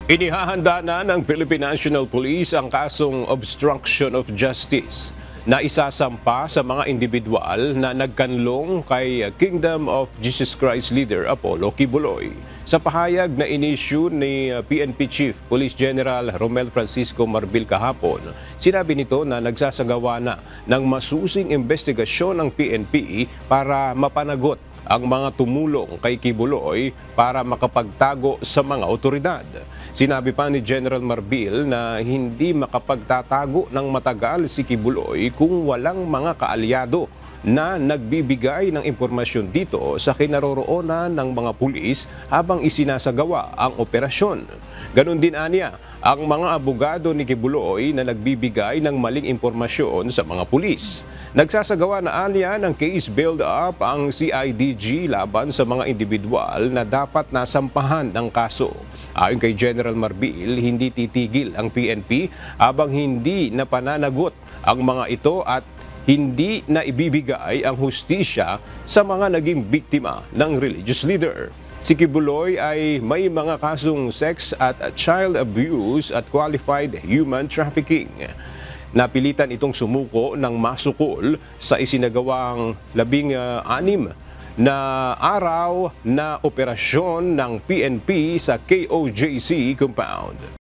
Inihahanda na ng Philippine National Police ang kasong obstruction of justice na isasampa sa mga individual na nagkanlong kay Kingdom of Jesus Christ leader Apollo Quiboloy. Sa pahayag na inisyu ni PNP Chief Police General Romel Francisco Marbil kahapon, sinabi nito na nagsasagawa na ng masusing investigasyon ng PNP para mapanagot ang mga tumulong kay Quiboloy para makapagtago sa mga otoridad. Sinabi pa ni General Marbil na hindi makapagtatago ng matagal si Quiboloy kung walang mga kaalyado na nagbibigay ng impormasyon dito sa kinaroroonan ng mga pulis habang isinasagawa ang operasyon. Ganon din aniya ang mga abogado ni Quiboloy na nagbibigay ng maling impormasyon sa mga pulis. Nagsasagawa na aniya ng case build-up ang CIDG laban sa mga individual na dapat nasampahan ng kaso. Ayon kay General Marbil, hindi titigil ang PNP habang hindi napananagot ang mga ito at hindi na ibibigay ang hustisya sa mga naging biktima ng religious leader. Si Quiboloy ay may mga kasong sex at child abuse at qualified human trafficking. Napilitan itong sumuko ng masukol sa isinagawang 16 na araw na operasyon ng PNP sa KOJC compound.